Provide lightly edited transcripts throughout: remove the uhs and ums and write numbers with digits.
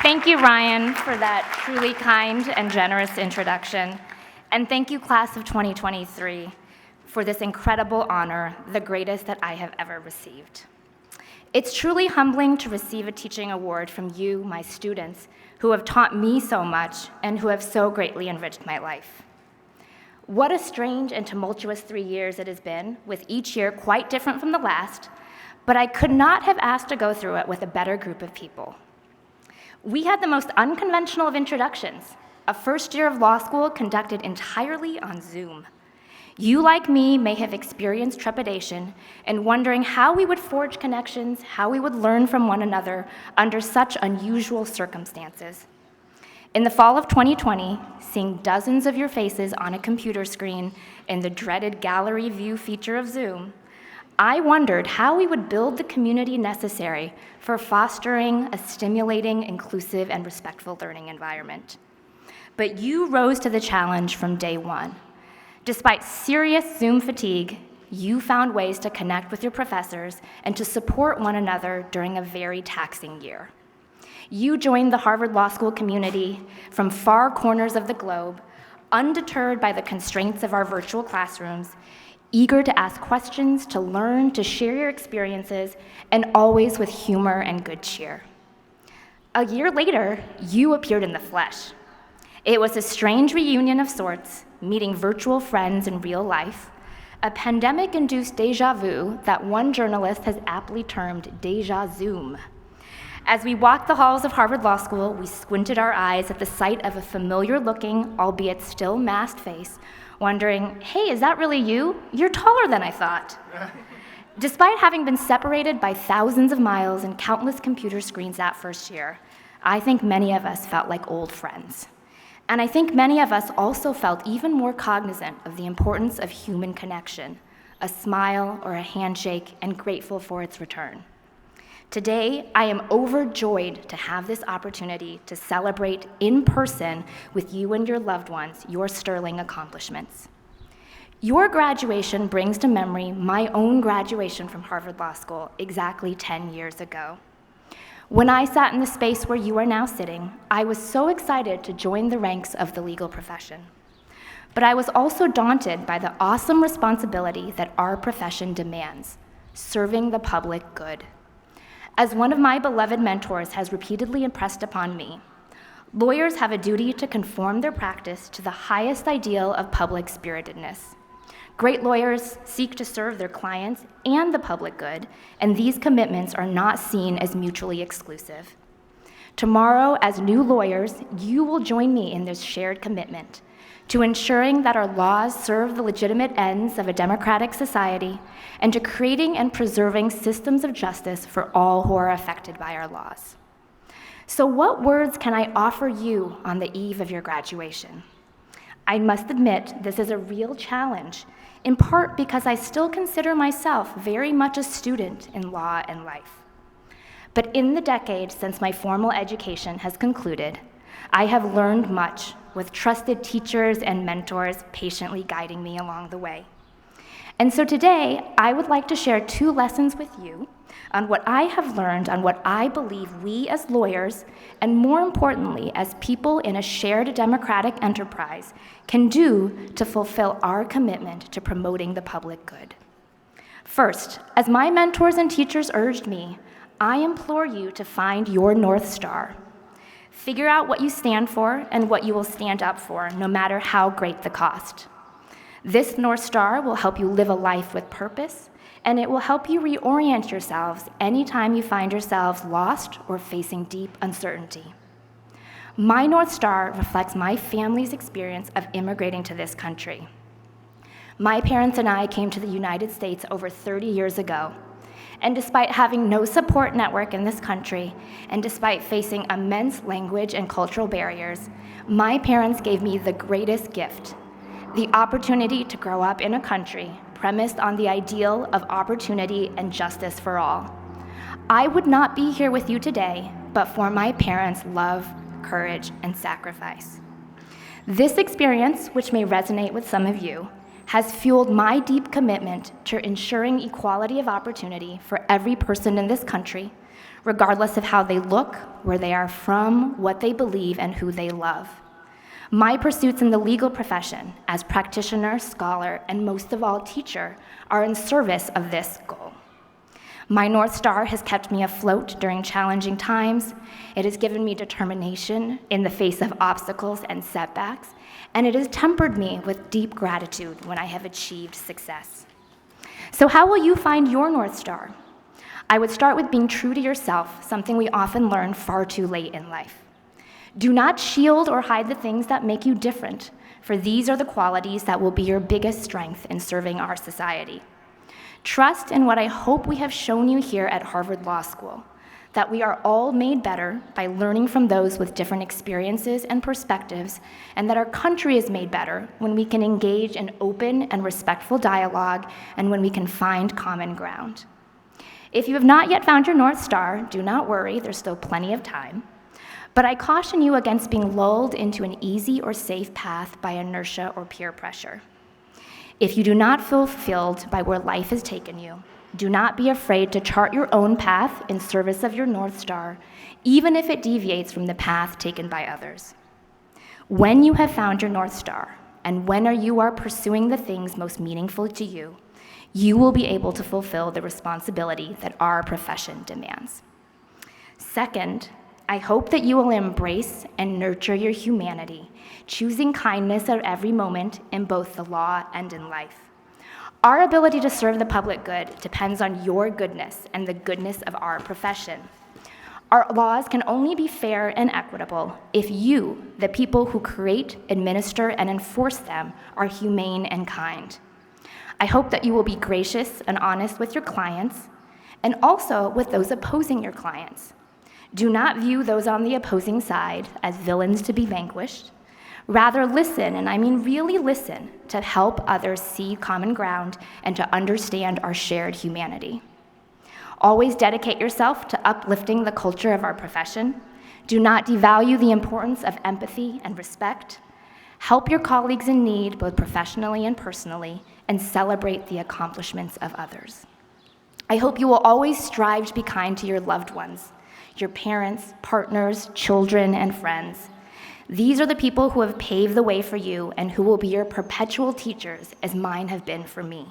Thank you, Ryan, for that truly kind and generous introduction. And thank you, class of 2023, for this incredible honor, the greatest that I have ever received. It's truly humbling to receive a teaching award from you, my students, who have taught me so much and who have so greatly enriched my life. What a strange and tumultuous 3 years it has been, with each year quite different from the last, but I could not have asked to go through it with a better group of people. We had the most unconventional of introductions, a first year of law school conducted entirely on Zoom. You, like me, may have experienced trepidation and wondering how we would forge connections, how we would learn from one another under such unusual circumstances. In the fall of 2020, seeing dozens of your faces on a computer screen in the dreaded gallery view feature of Zoom, I wondered how we would build the community necessary for fostering a stimulating, inclusive, and respectful learning environment. But you rose to the challenge from day one. Despite serious Zoom fatigue, you found ways to connect with your professors and to support one another during a very taxing year. You joined the Harvard Law School community from far corners of the globe, undeterred by the constraints of our virtual classrooms, eager to ask questions, to learn, to share your experiences, and always with humor and good cheer. A year later, you appeared in the flesh. It was a strange reunion of sorts, meeting virtual friends in real life, a pandemic-induced deja vu that one journalist has aptly termed deja Zoom. As we walked the halls of Harvard Law School, we squinted our eyes at the sight of a familiar-looking, albeit still masked face, wondering, hey, is that really you? You're taller than I thought. Despite having been separated by thousands of miles and countless computer screens that first year, I think many of us felt like old friends. And I think many of us also felt even more cognizant of the importance of human connection, a smile or a handshake, and grateful for its return. Today, I am overjoyed to have this opportunity to celebrate in person with you and your loved ones your sterling accomplishments. Your graduation brings to memory my own graduation from Harvard Law School exactly 10 years ago. When I sat in the space where you are now sitting, I was so excited to join the ranks of the legal profession. But I was also daunted by the awesome responsibility that our profession demands, serving the public good. As one of my beloved mentors has repeatedly impressed upon me, lawyers have a duty to conform their practice to the highest ideal of public spiritedness. Great lawyers seek to serve their clients and the public good, and these commitments are not seen as mutually exclusive. Tomorrow, as new lawyers, you will join me in this shared commitment to ensuring that our laws serve the legitimate ends of a democratic society and to creating and preserving systems of justice for all who are affected by our laws. So what words can I offer you on the eve of your graduation? I must admit this is a real challenge, in part because I still consider myself very much a student in law and life. But in the decade since my formal education has concluded, I have learned much with trusted teachers and mentors patiently guiding me along the way. And so today, I would like to share 2 lessons with you on what I have learned on what I believe we as lawyers, and more importantly, as people in a shared democratic enterprise, can do to fulfill our commitment to promoting the public good. First, as my mentors and teachers urged me, I implore you to find your North Star. Figure out what you stand for and what you will stand up for, no matter how great the cost. This North Star will help you live a life with purpose, and it will help you reorient yourselves anytime you find yourselves lost or facing deep uncertainty. My North Star reflects my family's experience of immigrating to this country. My parents and I came to the United States over 30 years ago, and despite having no support network in this country, and despite facing immense language and cultural barriers, my parents gave me the greatest gift, the opportunity to grow up in a country premised on the ideal of opportunity and justice for all. I would not be here with you today but for my parents' love, courage, and sacrifice. This experience, which may resonate with some of you, has fueled my deep commitment to ensuring equality of opportunity for every person in this country, regardless of how they look, where they are from, what they believe, and who they love. My pursuits in the legal profession, as practitioner, scholar, and most of all, teacher, are in service of this goal. My North Star has kept me afloat during challenging times. It has given me determination in the face of obstacles and setbacks, and it has tempered me with deep gratitude when I have achieved success. So how will you find your North Star? I would start with being true to yourself, something we often learn far too late in life. Do not shield or hide the things that make you different, for these are the qualities that will be your biggest strength in serving our society. Trust in what I hope we have shown you here at Harvard Law School, that we are all made better by learning from those with different experiences and perspectives, and that our country is made better when we can engage in open and respectful dialogue and when we can find common ground. If you have not yet found your North Star, do not worry, there's still plenty of time. But I caution you against being lulled into an easy or safe path by inertia or peer pressure. If you do not feel fulfilled by where life has taken you, do not be afraid to chart your own path in service of your North Star, even if it deviates from the path taken by others. When you have found your North Star, and when you are pursuing the things most meaningful to you, you will be able to fulfill the responsibility that our profession demands. Second, I hope that you will embrace and nurture your humanity, choosing kindness at every moment in both the law and in life. Our ability to serve the public good depends on your goodness and the goodness of our profession. Our laws can only be fair and equitable if you, the people who create, administer, and enforce them, are humane and kind. I hope that you will be gracious and honest with your clients, and also with those opposing your clients. Do not view those on the opposing side as villains to be vanquished. Rather listen, and I mean really listen, to help others see common ground and to understand our shared humanity. Always dedicate yourself to uplifting the culture of our profession. Do not devalue the importance of empathy and respect. Help your colleagues in need, both professionally and personally, and celebrate the accomplishments of others. I hope you will always strive to be kind to your loved ones, your parents, partners, children, and friends. These are the people who have paved the way for you and who will be your perpetual teachers, as mine have been for me.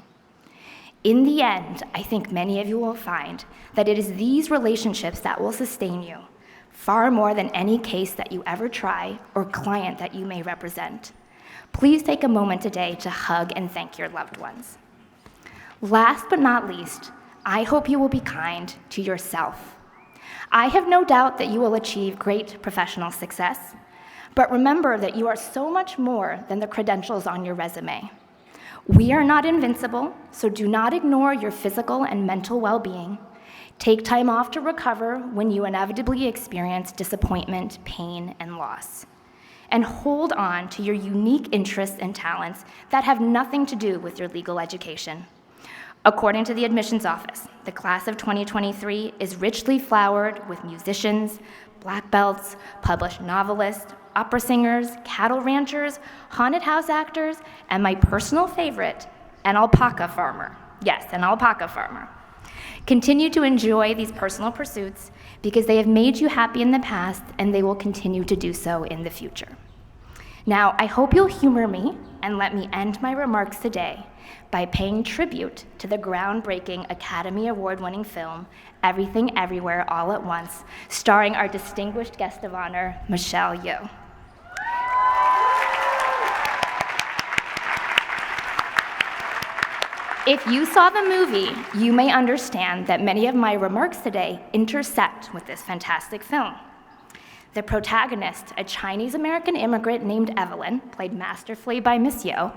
In the end, I think many of you will find that it is these relationships that will sustain you, far more than any case that you ever try or client that you may represent. Please take a moment today to hug and thank your loved ones. Last but not least, I hope you will be kind to yourself. I have no doubt that you will achieve great professional success, but remember that you are so much more than the credentials on your resume. We are not invincible, so do not ignore your physical and mental well-being. Take time off to recover when you inevitably experience disappointment, pain, and loss. And hold on to your unique interests and talents that have nothing to do with your legal education. According to the admissions office, the class of 2023 is richly flowered with musicians, black belts, published novelists, opera singers, cattle ranchers, haunted house actors, and my personal favorite, an alpaca farmer. Yes, an alpaca farmer. Continue to enjoy these personal pursuits because they have made you happy in the past and they will continue to do so in the future. Now, I hope you'll humor me and let me end my remarks today by paying tribute to the groundbreaking Academy Award-winning film, Everything Everywhere All at Once, starring our distinguished guest of honor, Michelle Yeoh. If you saw the movie, you may understand that many of my remarks today intersect with this fantastic film. The protagonist, a Chinese-American immigrant named Evelyn, played masterfully by Miss Yeoh,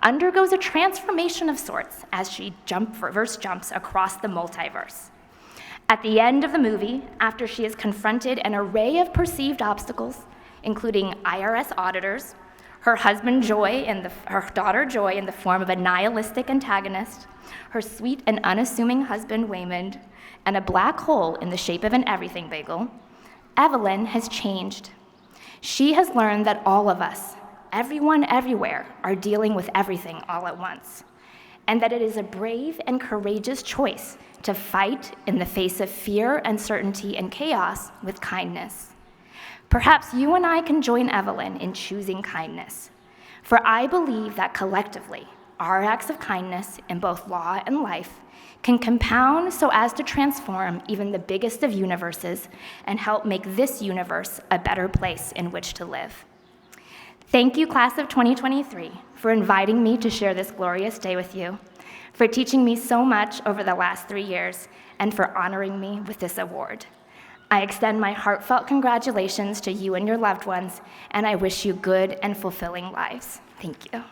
undergoes a transformation of sorts as she reverse jumps across the multiverse. At the end of the movie, after she has confronted an array of perceived obstacles, including IRS auditors, her husband Joy and her daughter Joy in the form of a nihilistic antagonist, her sweet and unassuming husband Waymond, and a black hole in the shape of an everything bagel, Evelyn has changed. She has learned that all of us, everyone everywhere, are dealing with everything all at once. and that it is a brave and courageous choice to fight in the face of fear, uncertainty, and chaos with kindness. Perhaps you and I can join Evelyn in choosing kindness, for I believe that collectively, our acts of kindness in both law and life can compound so as to transform even the biggest of universes and help make this universe a better place in which to live. Thank you, class of 2023, for inviting me to share this glorious day with you, for teaching me so much over the last 3 years, and for honoring me with this award. I extend my heartfelt congratulations to you and your loved ones, and I wish you good and fulfilling lives. Thank you.